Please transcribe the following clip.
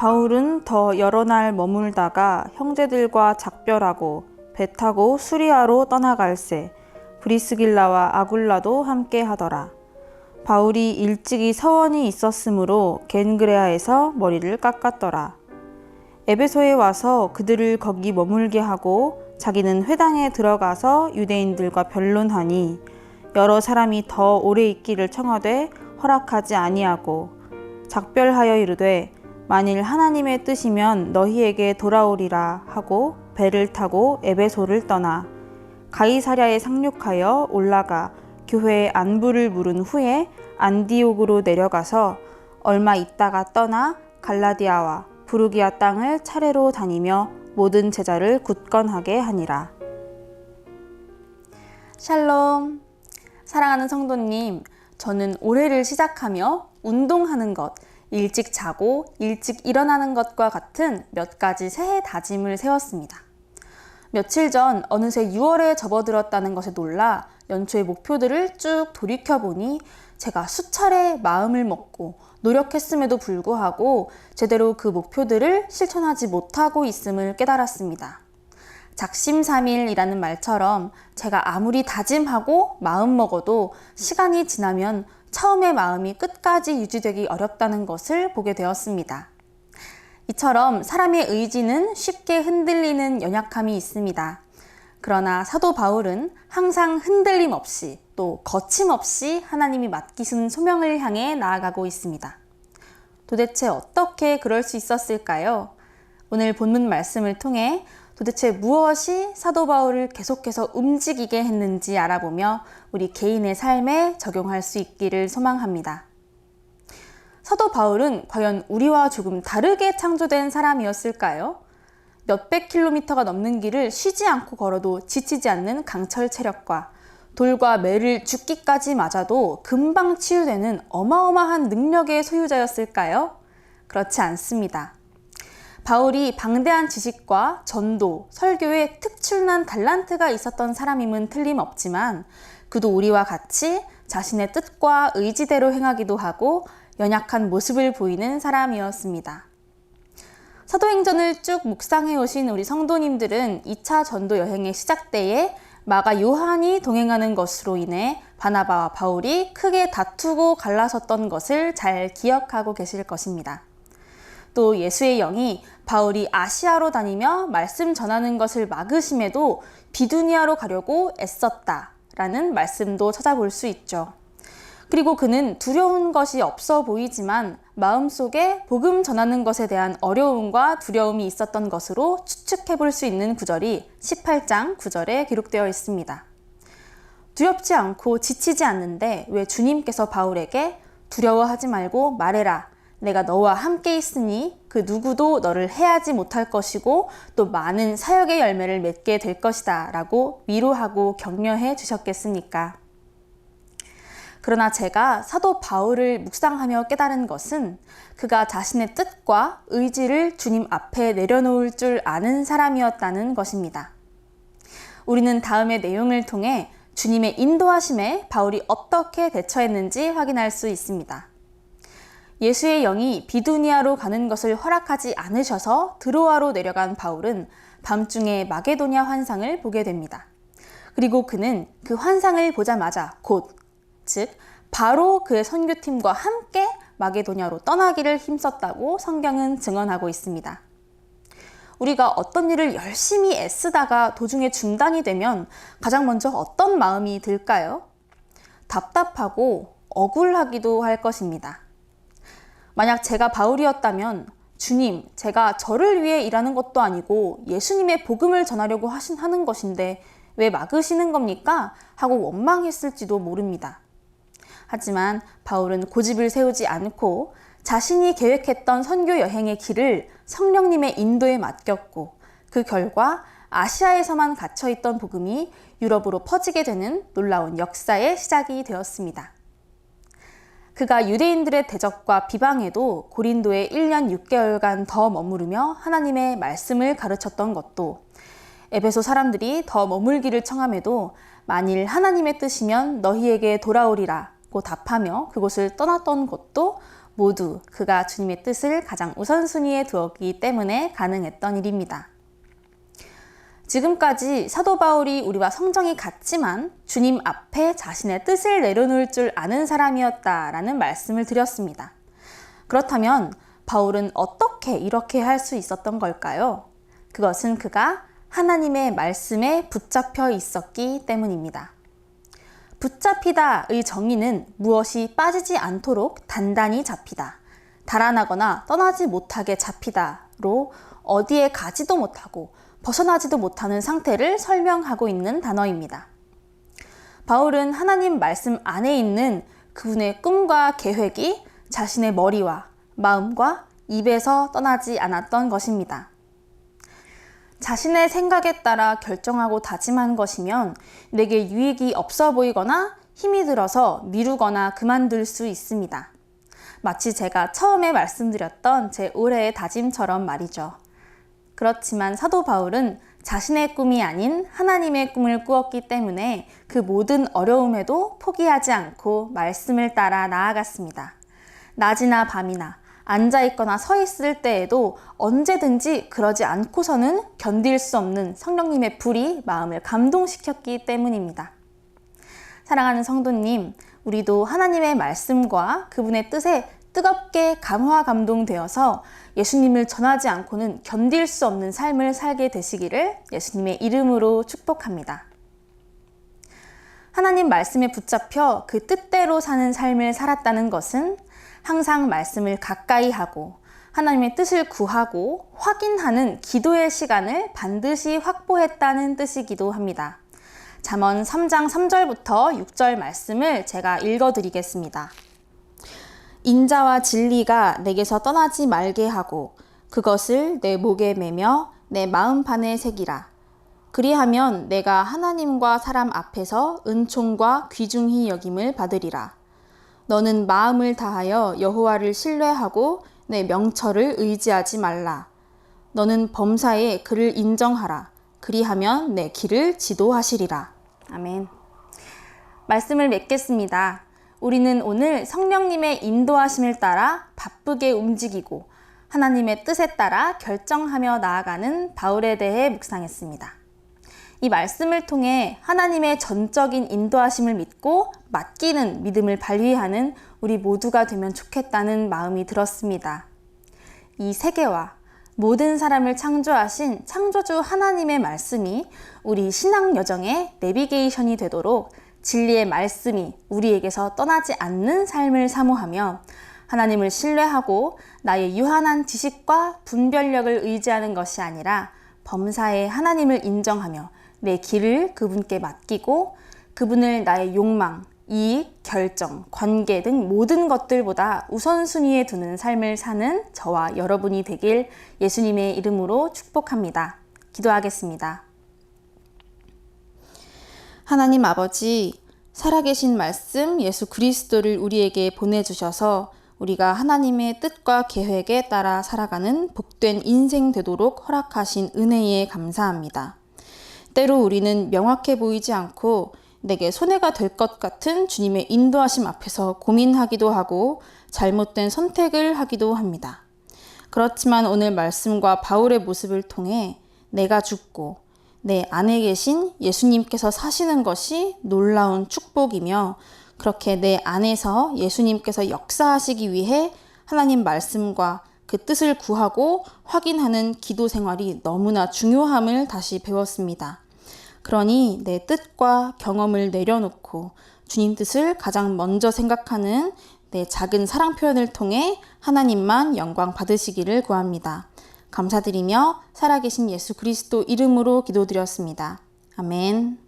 바울은 더 여러 날 머물다가 형제들과 작별하고 배 타고 수리아로 떠나갈새 브리스길라와 아굴라도 함께 하더라. 바울이 일찍이 서원이 있었으므로 겐그레아에서 머리를 깎았더라. 에베소에 와서 그들을 거기 머물게 하고 자기는 회당에 들어가서 유대인들과 변론하니 여러 사람이 더 오래 있기를 청하되 허락하지 아니하고 작별하여 이르되 만일 하나님의 뜻이면 너희에게 돌아오리라 하고 배를 타고 에베소를 떠나 가이사랴에 상륙하여 올라가 교회에 안부를 물은 후에 안디옥으로 내려가서 얼마 있다가 떠나 갈라디아와 부르기아 땅을 차례로 다니며 모든 제자를 굳건하게 하니라. 샬롬. 사랑하는 성도님, 저는 올해를 시작하며 운동하는 것, 일찍 자고 일찍 일어나는 것과 같은 몇 가지 새해 다짐을 세웠습니다. 며칠 전 어느새 6월에 접어들었다는 것에 놀라 연초의 목표들을 쭉 돌이켜보니 제가 수차례 마음을 먹고 노력했음에도 불구하고 제대로 그 목표들을 실천하지 못하고 있음을 깨달았습니다. 작심삼일이라는 말처럼 제가 아무리 다짐하고 마음먹어도 시간이 지나면 처음의 마음이 끝까지 유지되기 어렵다는 것을 보게 되었습니다. 이처럼 사람의 의지는 쉽게 흔들리는 연약함이 있습니다. 그러나 사도 바울은 항상 흔들림 없이 또 거침없이 하나님이 맡기신 소명을 향해 나아가고 있습니다. 도대체 어떻게 그럴 수 있었을까요? 오늘 본문 말씀을 통해 도대체 무엇이 사도 바울을 계속해서 움직이게 했는지 알아보며 우리 개인의 삶에 적용할 수 있기를 소망합니다. 사도 바울은 과연 우리와 조금 다르게 창조된 사람이었을까요? 몇백 킬로미터가 넘는 길을 쉬지 않고 걸어도 지치지 않는 강철 체력과 돌과 매를 죽기까지 맞아도 금방 치유되는 어마어마한 능력의 소유자였을까요? 그렇지 않습니다. 바울이 방대한 지식과 전도, 설교에 특출난 달란트가 있었던 사람임은 틀림없지만 그도 우리와 같이 자신의 뜻과 의지대로 행하기도 하고 연약한 모습을 보이는 사람이었습니다. 사도행전을 쭉 묵상해 오신 우리 성도님들은 2차 전도 여행의 시작 때에 마가 요한이 동행하는 것으로 인해 바나바와 바울이 크게 다투고 갈라섰던 것을 잘 기억하고 계실 것입니다. 또 예수의 영이 바울이 아시아로 다니며 말씀 전하는 것을 막으심에도 비두니아로 가려고 애썼다라는 말씀도 찾아볼 수 있죠. 그리고 그는 두려운 것이 없어 보이지만 마음속에 복음 전하는 것에 대한 어려움과 두려움이 있었던 것으로 추측해 볼 수 있는 구절이 18장 9절에 기록되어 있습니다. 두렵지 않고 지치지 않는데 왜 주님께서 바울에게 두려워하지 말고 말해라. 내가 너와 함께 있으니 그 누구도 너를 해하지 못할 것이고 또 많은 사역의 열매를 맺게 될 것이다 라고 위로하고 격려해 주셨겠습니까? 그러나 제가 사도 바울을 묵상하며 깨달은 것은 그가 자신의 뜻과 의지를 주님 앞에 내려놓을 줄 아는 사람이었다는 것입니다. 우리는 다음의 내용을 통해 주님의 인도하심에 바울이 어떻게 대처했는지 확인할 수 있습니다. 예수의 영이 비두니아로 가는 것을 허락하지 않으셔서 드로아로 내려간 바울은 밤중에 마게도냐 환상을 보게 됩니다. 그리고 그는 그 환상을 보자마자 즉 바로 그의 선교팀과 함께 마게도냐로 떠나기를 힘썼다고 성경은 증언하고 있습니다. 우리가 어떤 일을 열심히 애쓰다가 도중에 중단이 되면 가장 먼저 어떤 마음이 들까요? 답답하고 억울하기도 할 것입니다. 만약 제가 바울이었다면 주님, 제가 저를 위해 일하는 것도 아니고 예수님의 복음을 전하려고 하는 것인데 왜 막으시는 겁니까? 하고 원망했을지도 모릅니다. 하지만 바울은 고집을 세우지 않고 자신이 계획했던 선교 여행의 길을 성령님의 인도에 맡겼고 그 결과 아시아에서만 갇혀있던 복음이 유럽으로 퍼지게 되는 놀라운 역사의 시작이 되었습니다. 그가 유대인들의 대적과 비방에도 고린도에 1년 6개월간 더 머무르며 하나님의 말씀을 가르쳤던 것도 에베소 사람들이 더 머물기를 청함에도 만일 하나님의 뜻이면 너희에게 돌아오리라 고 답하며 그곳을 떠났던 것도 모두 그가 주님의 뜻을 가장 우선순위에 두었기 때문에 가능했던 일입니다. 지금까지 사도 바울이 우리와 성정이 같지만 주님 앞에 자신의 뜻을 내려놓을 줄 아는 사람이었다라는 말씀을 드렸습니다. 그렇다면 바울은 어떻게 이렇게 할 수 있었던 걸까요? 그것은 그가 하나님의 말씀에 붙잡혀 있었기 때문입니다. 붙잡히다의 정의는 무엇이 빠지지 않도록 단단히 잡히다, 달아나거나 떠나지 못하게 잡히다로 어디에 가지도 못하고 벗어나지도 못하는 상태를 설명하고 있는 단어입니다. 바울은 하나님 말씀 안에 있는 그분의 꿈과 계획이 자신의 머리와 마음과 입에서 떠나지 않았던 것입니다. 자신의 생각에 따라 결정하고 다짐한 것이면 내게 유익이 없어 보이거나 힘이 들어서 미루거나 그만둘 수 있습니다. 마치 제가 처음에 말씀드렸던 제 올해의 다짐처럼 말이죠. 그렇지만 사도 바울은 자신의 꿈이 아닌 하나님의 꿈을 꾸었기 때문에 그 모든 어려움에도 포기하지 않고 말씀을 따라 나아갔습니다. 낮이나 밤이나 앉아있거나 서있을 때에도 언제든지 그러지 않고서는 견딜 수 없는 성령님의 불이 마음을 감동시켰기 때문입니다. 사랑하는 성도님, 우리도 하나님의 말씀과 그분의 뜻에 뜨겁게 감화 감동되어서 예수님을 전하지 않고는 견딜 수 없는 삶을 살게 되시기를 예수님의 이름으로 축복합니다. 하나님 말씀에 붙잡혀 그 뜻대로 사는 삶을 살았다는 것은 항상 말씀을 가까이 하고 하나님의 뜻을 구하고 확인하는 기도의 시간을 반드시 확보했다는 뜻이기도 합니다. 잠언 3장 3절부터 6절 말씀을 제가 읽어드리겠습니다. 인자와 진리가 내게서 떠나지 말게 하고 그것을 내 목에 매며 내 마음판에 새기라. 그리하면 내가 하나님과 사람 앞에서 은총과 귀중히 여김을 받으리라. 너는 마음을 다하여 여호와를 신뢰하고 내 명철을 의지하지 말라. 너는 범사에 그를 인정하라. 그리하면 내 길을 지도하시리라. 아멘. 말씀을 맺겠습니다. 우리는 오늘 성령님의 인도하심을 따라 바쁘게 움직이고 하나님의 뜻에 따라 결정하며 나아가는 바울에 대해 묵상했습니다. 이 말씀을 통해 하나님의 전적인 인도하심을 믿고 맡기는 믿음을 발휘하는 우리 모두가 되면 좋겠다는 마음이 들었습니다. 이 세계와 모든 사람을 창조하신 창조주 하나님의 말씀이 우리 신앙 여정의 내비게이션이 되도록 진리의 말씀이 우리에게서 떠나지 않는 삶을 사모하며 하나님을 신뢰하고 나의 유한한 지식과 분별력을 의지하는 것이 아니라 범사에 하나님을 인정하며 내 길을 그분께 맡기고 그분을 나의 욕망, 이익, 결정, 관계 등 모든 것들보다 우선순위에 두는 삶을 사는 저와 여러분이 되길 예수님의 이름으로 축복합니다. 기도하겠습니다. 하나님 아버지, 살아계신 말씀 예수 그리스도를 우리에게 보내주셔서 우리가 하나님의 뜻과 계획에 따라 살아가는 복된 인생 되도록 허락하신 은혜에 감사합니다. 때로 우리는 명확해 보이지 않고 내게 손해가 될 것 같은 주님의 인도하심 앞에서 고민하기도 하고 잘못된 선택을 하기도 합니다. 그렇지만 오늘 말씀과 바울의 모습을 통해 내가 죽고 내 안에 계신 예수님께서 사시는 것이 놀라운 축복이며 그렇게 내 안에서 예수님께서 역사하시기 위해 하나님 말씀과 그 뜻을 구하고 확인하는 기도 생활이 너무나 중요함을 다시 배웠습니다. 그러니 내 뜻과 경험을 내려놓고 주님 뜻을 가장 먼저 생각하는 내 작은 사랑 표현을 통해 하나님만 영광 받으시기를 구합니다. 감사드리며 살아계신 예수 그리스도 이름으로 기도드렸습니다. 아멘.